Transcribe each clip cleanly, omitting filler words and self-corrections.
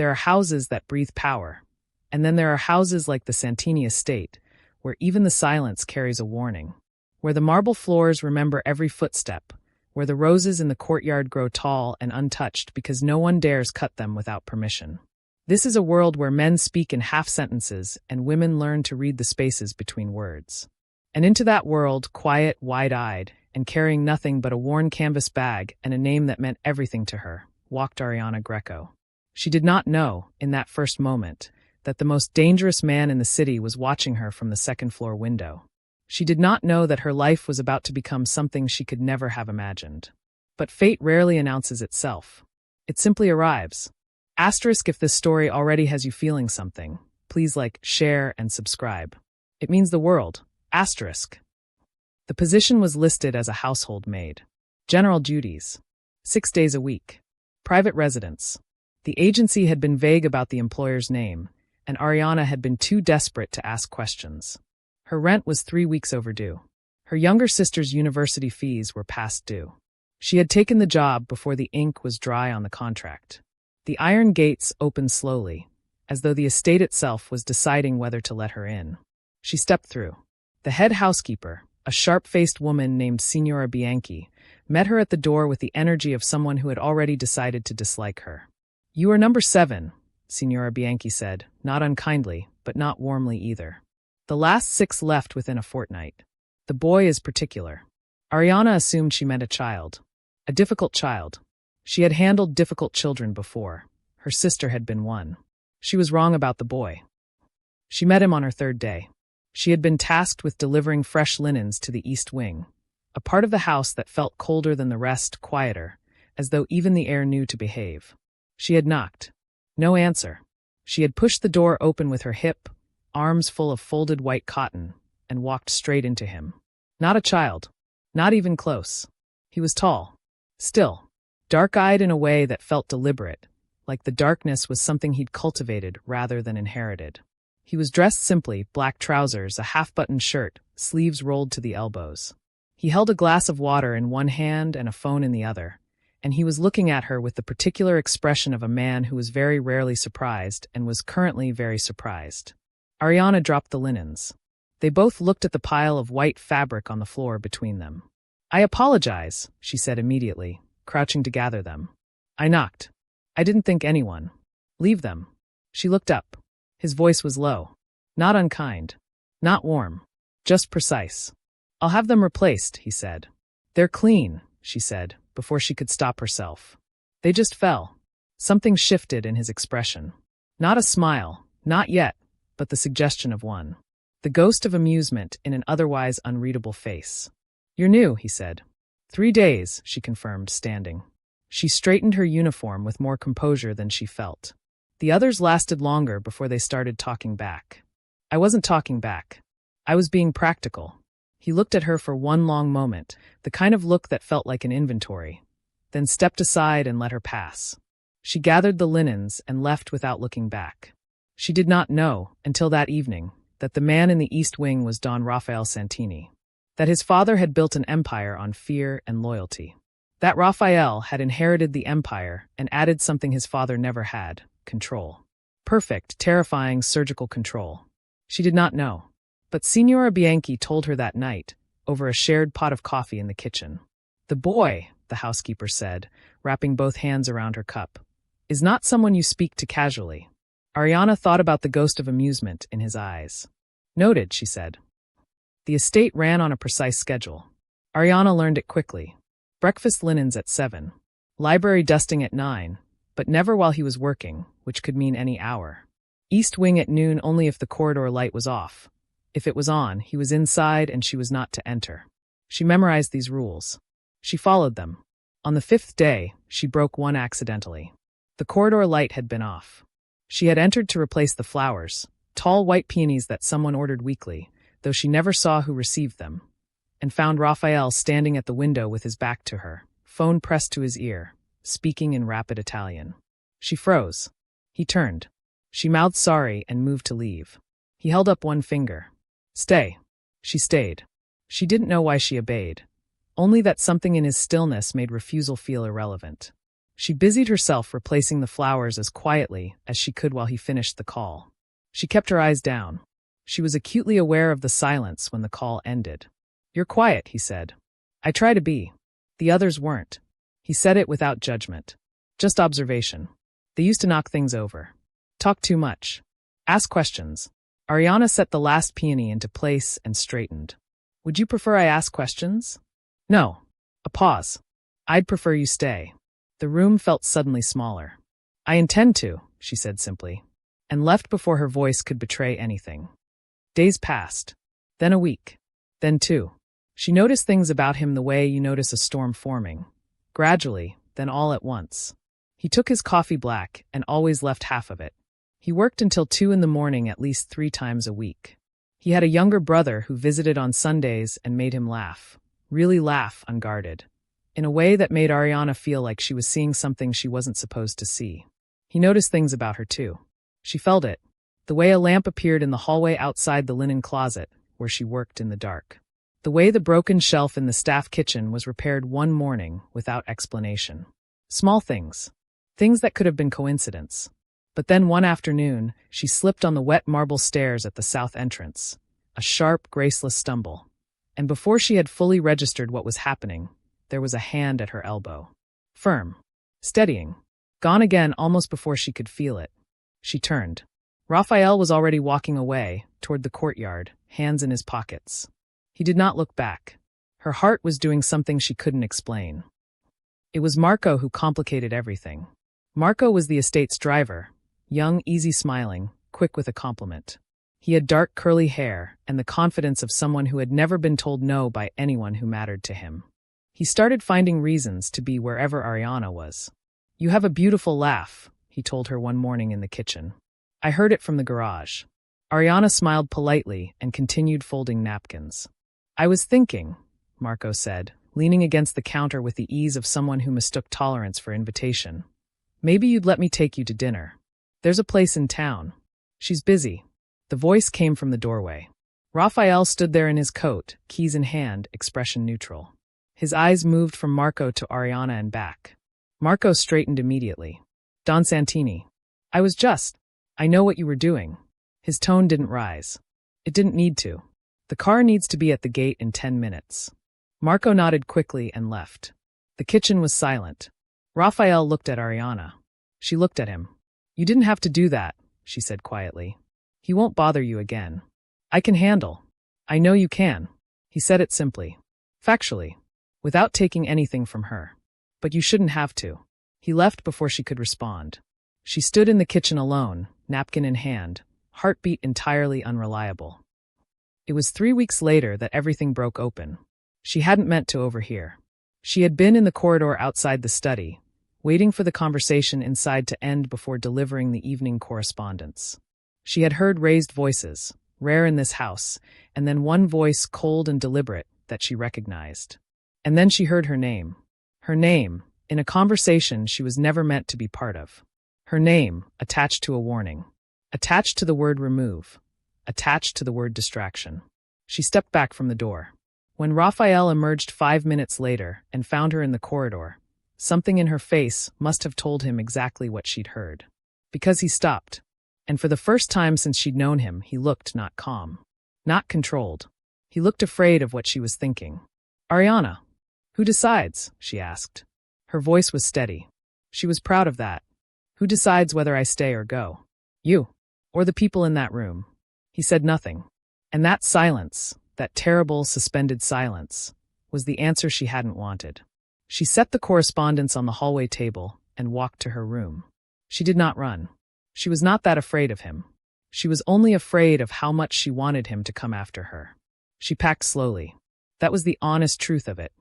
There are houses that breathe power. And then there are houses like the Santini estate, where even the silence carries a warning. Where the marble floors remember every footstep, where the roses in the courtyard grow tall and untouched because no one dares cut them without permission. This is a world where men speak in half sentences and women learn to read the spaces between words. And into that world, quiet, wide-eyed, and carrying nothing but a worn canvas bag and a name that meant everything to her, walked Ariana Greco. She did not know, in that first moment, that the most dangerous man in the city was watching her from the second-floor window. She did not know that her life was about to become something she could never have imagined. But fate rarely announces itself. It simply arrives. Asterisk if this story already has you feeling something. Please like, share, and subscribe. It means the world. Asterisk. The position was listed as a household maid. General duties. 6 days a week. Private residence. The agency had been vague about the employer's name, and Ariana had been too desperate to ask questions. Her rent was 3 weeks overdue. Her younger sister's university fees were past due. She had taken the job before the ink was dry on the contract. The iron gates opened slowly, as though the estate itself was deciding whether to let her in. She stepped through. The head housekeeper, a sharp-faced woman named Signora Bianchi, met her at the door with the energy of someone who had already decided to dislike her. "You are number 7, Signora Bianchi said, not unkindly, but not warmly either. "The last 6 left within a fortnight. The boy is particular." Ariana assumed she meant a child. A difficult child. She had handled difficult children before. Her sister had been one. She was wrong about the boy. She met him on her 3rd day. She had been tasked with delivering fresh linens to the East Wing, a part of the house that felt colder than the rest, quieter, as though even the air knew to behave. She had knocked. No answer. She had pushed the door open with her hip, arms full of folded white cotton, and walked straight into him. Not a child. Not even close. He was tall. Still. Dark-eyed in a way that felt deliberate, like the darkness was something he'd cultivated rather than inherited. He was dressed simply, black trousers, a half-buttoned shirt, sleeves rolled to the elbows. He held a glass of water in one hand and a phone in the other, and he was looking at her with the particular expression of a man who was very rarely surprised and was currently very surprised. Ariana dropped the linens. They both looked at the pile of white fabric on the floor between them. "I apologize," she said immediately, crouching to gather them. "I knocked. I didn't think anyone. Leave them." She looked up. His voice was low. Not unkind. Not warm. Just precise. "I'll have them replaced," he said. "They're clean," she said, before she could stop herself. "They just fell." Something shifted in his expression. Not a smile, not yet, but the suggestion of one. The ghost of amusement in an otherwise unreadable face. "You're new," he said. 3 days, she confirmed, standing. She straightened her uniform with more composure than she felt. The others lasted longer before they started talking back. "I wasn't talking back. I was being practical." He looked at her for one long moment, the kind of look that felt like an inventory, then stepped aside and let her pass. She gathered the linens and left without looking back. She did not know, until that evening, that the man in the East Wing was Don Raphael Santini. That his father had built an empire on fear and loyalty. That Raphael had inherited the empire and added something his father never had, control. Perfect, terrifying, surgical control. She did not know. But Signora Bianchi told her that night, over a shared pot of coffee in the kitchen. "The boy," the housekeeper said, wrapping both hands around her cup, "is not someone you speak to casually." Ariana thought about the ghost of amusement in his eyes. "Noted," she said. The estate ran on a precise schedule. Ariana learned it quickly. Breakfast linens at 7. Library dusting at 9, but never while he was working, which could mean any hour. East Wing at noon only if the corridor light was off. If it was on, he was inside and she was not to enter. She memorized these rules. She followed them. On the 5th day, she broke one accidentally. The corridor light had been off. She had entered to replace the flowers, tall white peonies that someone ordered weekly, though she never saw who received them, and found Raphael standing at the window with his back to her, phone pressed to his ear, speaking in rapid Italian. She froze. He turned. She mouthed sorry and moved to leave. He held up one finger. "Stay." She stayed. She didn't know why she obeyed, only that something in his stillness made refusal feel irrelevant. She busied herself replacing the flowers as quietly as she could while he finished the call. She kept her eyes down. She was acutely aware of the silence when the call ended. "You're quiet," he said. "I try to be. The others weren't." He said it without judgment. Just observation. They used to knock things over. Talk too much. Ask questions. Ariana set the last peony into place and straightened. "Would you prefer I ask questions?" "No." A pause. "I'd prefer you stay." The room felt suddenly smaller. "I intend to," she said simply, and left before her voice could betray anything. Days passed. Then a week. Then 2. She noticed things about him the way you notice a storm forming. Gradually, then all at once. He took his coffee black and always left half of it. He worked until 2 in the morning at least 3 times a week. He had a younger brother who visited on Sundays and made him laugh. Really laugh, unguarded. In a way that made Ariana feel like she was seeing something she wasn't supposed to see. He noticed things about her too. She felt it. The way a lamp appeared in the hallway outside the linen closet, where she worked in the dark. The way the broken shelf in the staff kitchen was repaired one morning without explanation. Small things. Things that could have been coincidence. But then one afternoon, she slipped on the wet marble stairs at the south entrance. A sharp, graceless stumble. And before she had fully registered what was happening, there was a hand at her elbow. Firm. Steadying. Gone again almost before she could feel it. She turned. Raphael was already walking away, toward the courtyard, hands in his pockets. He did not look back. Her heart was doing something she couldn't explain. It was Marco who complicated everything. Marco was the estate's driver, young, easy-smiling, quick with a compliment. He had dark, curly hair and the confidence of someone who had never been told no by anyone who mattered to him. He started finding reasons to be wherever Ariana was. "You have a beautiful laugh," he told her one morning in the kitchen. "I heard it from the garage." Ariana smiled politely and continued folding napkins. "I was thinking," Marco said, leaning against the counter with the ease of someone who mistook tolerance for invitation. "Maybe you'd let me take you to dinner. There's a place in town. She's busy." The voice came from the doorway. Raphael stood there in his coat, keys in hand, expression neutral. His eyes moved from Marco to Ariana and back. Marco straightened immediately. "Don Santini. I know what you were doing." His tone didn't rise. It didn't need to. "The car needs to be at the gate in 10 minutes. Marco nodded quickly and left. The kitchen was silent. Raphael looked at Ariana. She looked at him. "You didn't have to do that," she said quietly. "He won't bother you again. I can handle." "I know you can." He said it simply. Factually. Without taking anything from her. "But you shouldn't have to." He left before she could respond. She stood in the kitchen alone, napkin in hand, heartbeat entirely unreliable. It was 3 weeks later that everything broke open. She hadn't meant to overhear. She had been in the corridor outside the study, waiting for the conversation inside to end before delivering the evening correspondence. She had heard raised voices, rare in this house, and then one voice cold and deliberate that she recognized. And then she heard her name. Her name, in a conversation she was never meant to be part of. Her name, attached to a warning. Attached to the word remove. Attached to the word distraction. She stepped back from the door. When Raphael emerged 5 minutes later and found her in the corridor, something in her face must have told him exactly what she'd heard. Because he stopped. And for the first time since she'd known him, he looked not calm. Not controlled. He looked afraid of what she was thinking. "Ariana. Who decides?" she asked. Her voice was steady. She was proud of that. "Who decides whether I stay or go? You. Or the people in that room?" He said nothing. And that silence, that terrible, suspended silence, was the answer she hadn't wanted. She set the correspondence on the hallway table and walked to her room. She did not run. She was not that afraid of him. She was only afraid of how much she wanted him to come after her. She packed slowly. That was the honest truth of it.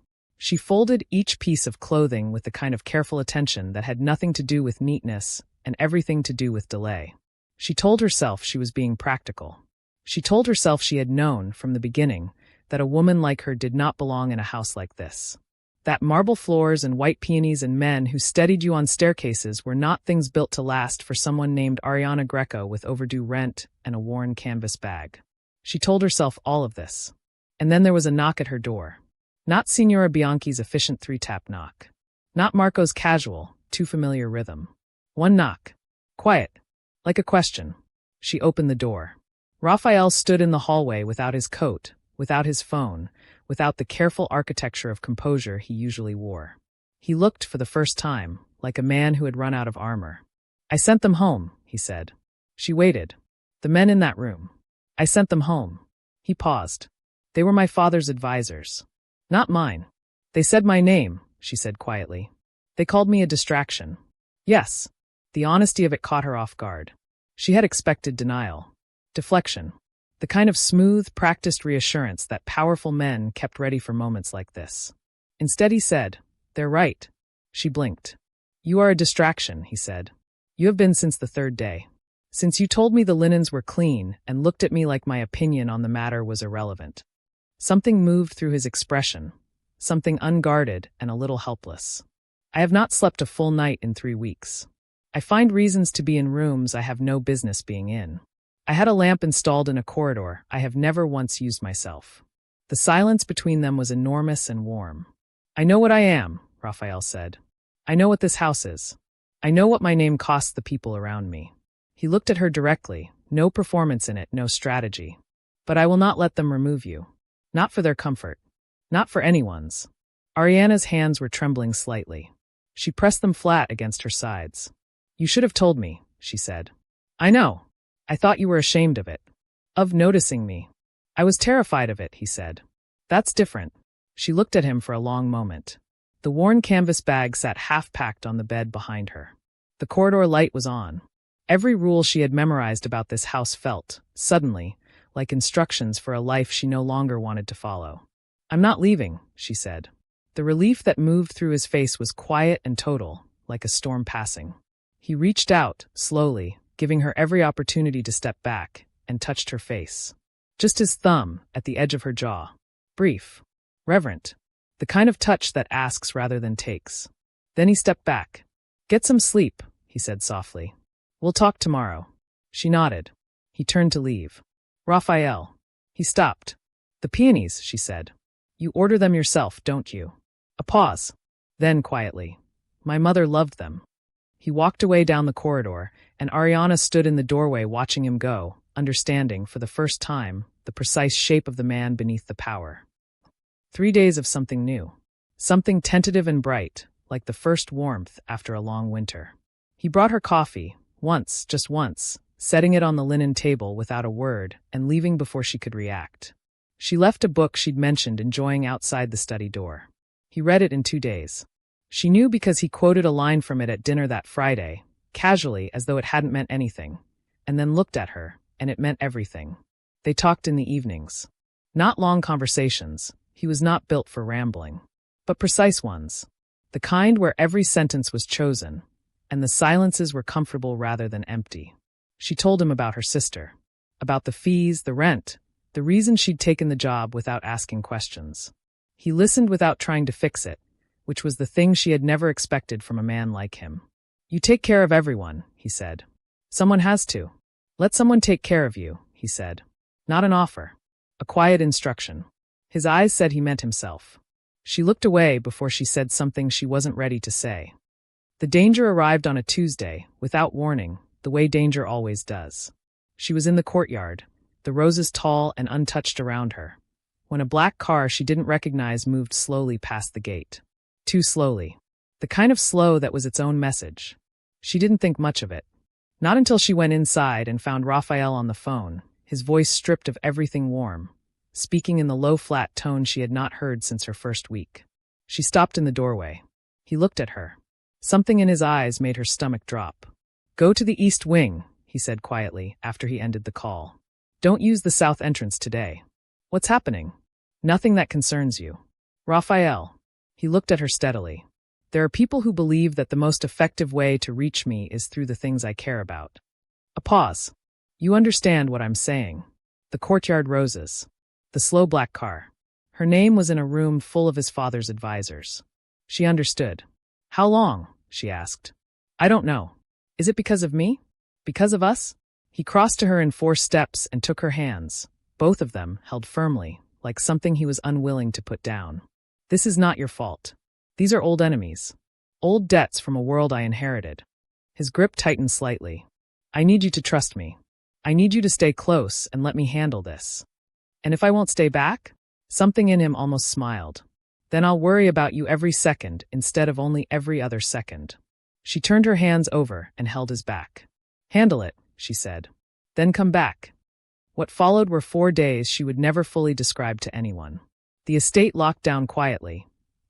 She folded each piece of clothing with the kind of careful attention that had nothing to do with neatness and everything to do with delay. She told herself she was being practical. She told herself she had known, from the beginning, that a woman like her did not belong in a house like this. That marble floors and white peonies and men who steadied you on staircases were not things built to last for someone named Ariana Greco with overdue rent and a worn canvas bag. She told herself all of this. And then there was a knock at her door. Not Signora Bianchi's efficient 3-tap knock. Not Marco's casual, too familiar rhythm. One knock. Quiet. Like a question. She opened the door. Raphael stood in the hallway without his coat, without his phone, without the careful architecture of composure he usually wore. He looked, for the first time, like a man who had run out of armor. "I sent them home," he said. She waited. "The men in that room. I sent them home." He paused. "They were my father's advisors. Not mine. They said my name," she said quietly. "They called me a distraction." Yes. The honesty of it caught her off guard. She had expected denial. Deflection. The kind of smooth, practiced reassurance that powerful men kept ready for moments like this. Instead he said, "They're right." She blinked. "You are a distraction," he said. "You have been since the third day. Since you told me the linens were clean and looked at me like my opinion on the matter was irrelevant." Something moved through his expression, something unguarded and a little helpless. "I have not slept a full night in 3 weeks. I find reasons to be in rooms I have no business being in. I had a lamp installed in a corridor I have never once used myself." The silence between them was enormous and warm. "I know what I am," Raphael said. "I know what this house is. I know what my name costs the people around me." He looked at her directly, no performance in it, no strategy. "But I will not let them remove you. Not for their comfort. Not for anyone's." Ariana's hands were trembling slightly. She pressed them flat against her sides. "You should have told me," she said. "I know. I thought you were ashamed of it. Of noticing me." "I was terrified of it," he said. "That's different." She looked at him for a long moment. The worn canvas bag sat half-packed on the bed behind her. The corridor light was on. Every rule she had memorized about this house felt, suddenly, like instructions for a life she no longer wanted to follow. "I'm not leaving," she said. The relief that moved through his face was quiet and total, like a storm passing. He reached out, slowly, giving her every opportunity to step back, and touched her face. Just his thumb, at the edge of her jaw. Brief. Reverent. The kind of touch that asks rather than takes. Then he stepped back. "Get some sleep," he said softly. "We'll talk tomorrow." She nodded. He turned to leave. "Raphael." He stopped. "The peonies," she said. "You order them yourself, don't you?" A pause. Then, quietly, "My mother loved them." He walked away down the corridor, and Ariana stood in the doorway watching him go, understanding, for the first time, the precise shape of the man beneath the power. 3 days of something new. Something tentative and bright, like the first warmth after a long winter. He brought her coffee, once, just once, setting it on the linen table without a word and leaving before she could react. She left a book she'd mentioned enjoying outside the study door. He read it in 2 days. She knew because he quoted a line from it at dinner that Friday, casually as though it hadn't meant anything, and then looked at her, and it meant everything. They talked in the evenings. Not long conversations, he was not built for rambling, but precise ones. The kind where every sentence was chosen, and the silences were comfortable rather than empty. She told him about her sister, about the fees, the rent, the reason she'd taken the job without asking questions. He listened without trying to fix it, which was the thing she had never expected from a man like him. "You take care of everyone," he said. "Someone has to. Let someone take care of you," he said. Not an offer. A quiet instruction. His eyes said he meant himself. She looked away before she said something she wasn't ready to say. The danger arrived on a Tuesday, without warning, the way danger always does. She was in the courtyard, the roses tall and untouched around her, when a black car she didn't recognize moved slowly past the gate. Too slowly. The kind of slow that was its own message. She didn't think much of it. Not until she went inside and found Raphael on the phone, his voice stripped of everything warm, speaking in the low flat tone she had not heard since her first week. She stopped in the doorway. He looked at her. Something in his eyes made her stomach drop. "Go to the east wing," he said quietly after he ended the call. "Don't use the south entrance today." "What's happening?" "Nothing that concerns you." "Raphael." He looked at her steadily. "There are people who believe that the most effective way to reach me is through the things I care about." A pause. "You understand what I'm saying." The courtyard roses. The slow black car. Her name was in a room full of his father's advisors. She understood. "How long?" she asked. "I don't know." "Is it because of me? Because of us?" He crossed to her in 4 steps and took her hands, both of them held firmly, like something he was unwilling to put down. "This is not your fault. These are old enemies. Old debts from a world I inherited. His grip tightened slightly. I need you to trust me. I need you to stay close and let me handle this. And if I won't stay back? Something in him almost smiled. Then I'll worry about you every second instead of only every other second. She turned her hands over and held his back. Handle it, she said. Then come back. What followed were 4 days she would never fully describe to anyone. The estate locked down quietly.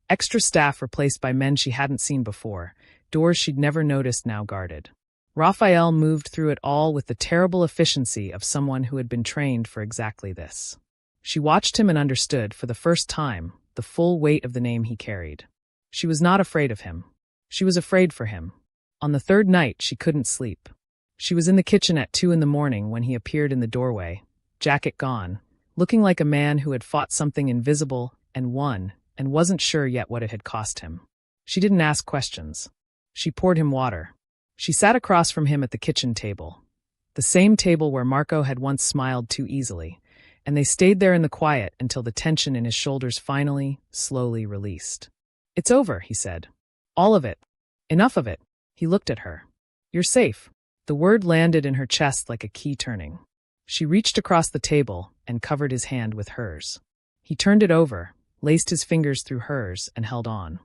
Extra staff replaced by men she hadn't seen before, doors she'd never noticed now guarded. Raphael moved through it all with the terrible efficiency of someone who had been trained for exactly this. She watched him and understood, for the first time, the full weight of the name he carried. She was not afraid of him. She was afraid for him. On the 3rd night, she couldn't sleep. She was in the kitchen at 2 in the morning when he appeared in the doorway, jacket gone, looking like a man who had fought something invisible and won, and wasn't sure yet what it had cost him. She didn't ask questions. She poured him water. She sat across from him at the kitchen table, the same table where Marco had once smiled too easily, and they stayed there in the quiet until the tension in his shoulders finally, slowly released. It's over, he said. All of it. Enough of it. He looked at her. You're safe. The word landed in her chest like a key turning. She reached across the table and covered his hand with hers. He turned it over, laced his fingers through hers, and held on.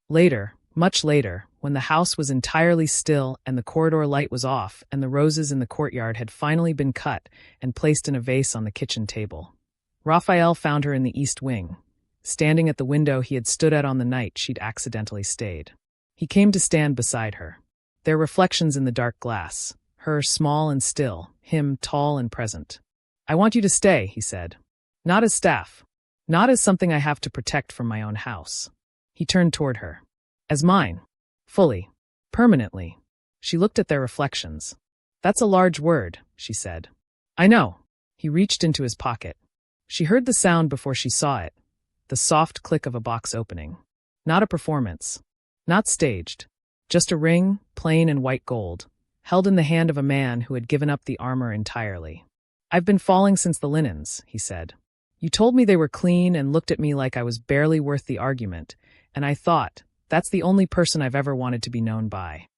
Later, much later, when the house was entirely still and the corridor light was off and the roses in the courtyard had finally been cut and placed in a vase on the kitchen table, Raphael found her in the east wing, standing at the window he had stood at on the night she'd accidentally stayed. He came to stand beside her. Their reflections in the dark glass, her small and still, him tall and present. I want you to stay, he said. Not as staff. Not as something I have to protect from my own house. He turned toward her. As mine. Fully. Permanently. She looked at their reflections. That's a large word, she said. I know. He reached into his pocket. She heard the sound before she saw it. The soft click of a box opening. Not a performance. Not staged. Just a ring, plain and white gold, held in the hand of a man who had given up the armor entirely. I've been falling since the linens, he said. You told me they were clean and looked at me like I was barely worth the argument, and I thought, that's the only person I've ever wanted to be known by.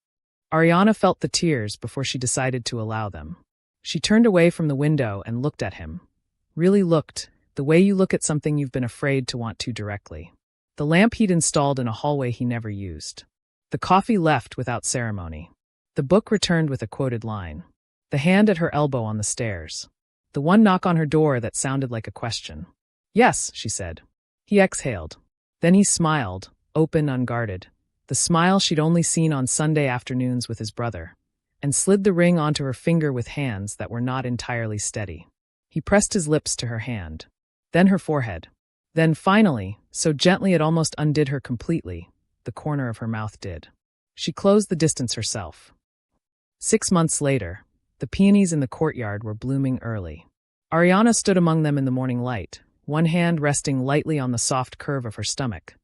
Ariana felt the tears before she decided to allow them. She turned away from the window and looked at him. Really looked, the way you look at something you've been afraid to want to directly. The lamp he'd installed in a hallway he never used. The coffee left without ceremony. The book returned with a quoted line. The hand at her elbow on the stairs. The one knock on her door that sounded like a question. Yes, she said. He exhaled. Then he smiled, open, unguarded. The smile she'd only seen on Sunday afternoons with his brother, and slid the ring onto her finger with hands that were not entirely steady. He pressed his lips to her hand. Then her forehead. Then finally, so gently it almost undid her completely, the corner of her mouth did. She closed the distance herself. 6 months later, the peonies in the courtyard were blooming early. Ariana stood among them in the morning light, one hand resting lightly on the soft curve of her stomach.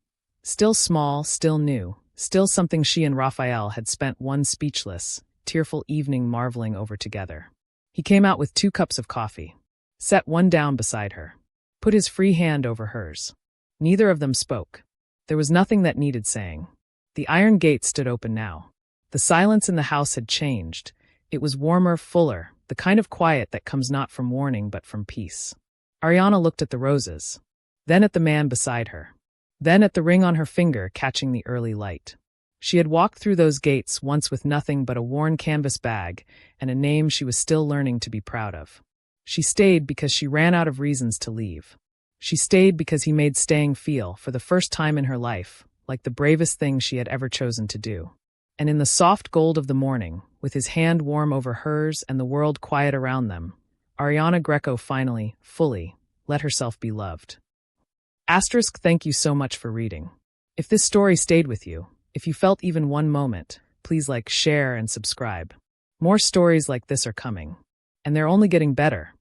Still small, still new, still something she and Raphael had spent one speechless, tearful evening marveling over together. He came out with 2 cups of coffee, set one down beside her, put his free hand over hers. Neither of them spoke. There was nothing that needed saying. The iron gate stood open now. The silence in the house had changed. It was warmer, fuller, the kind of quiet that comes not from warning but from peace. Ariana looked at the roses, then at the man beside her, then at the ring on her finger catching the early light. She had walked through those gates once with nothing but a worn canvas bag and a name she was still learning to be proud of. She stayed because she ran out of reasons to leave. She stayed because he made staying feel, for the first time in her life, like the bravest thing she had ever chosen to do. And in the soft gold of the morning, with his hand warm over hers and the world quiet around them, Ariana Greco finally, fully, let herself be loved. Thank you so much for reading. If this story stayed with you, if you felt even one moment, please like, share, and subscribe. More stories like this are coming. And they're only getting better.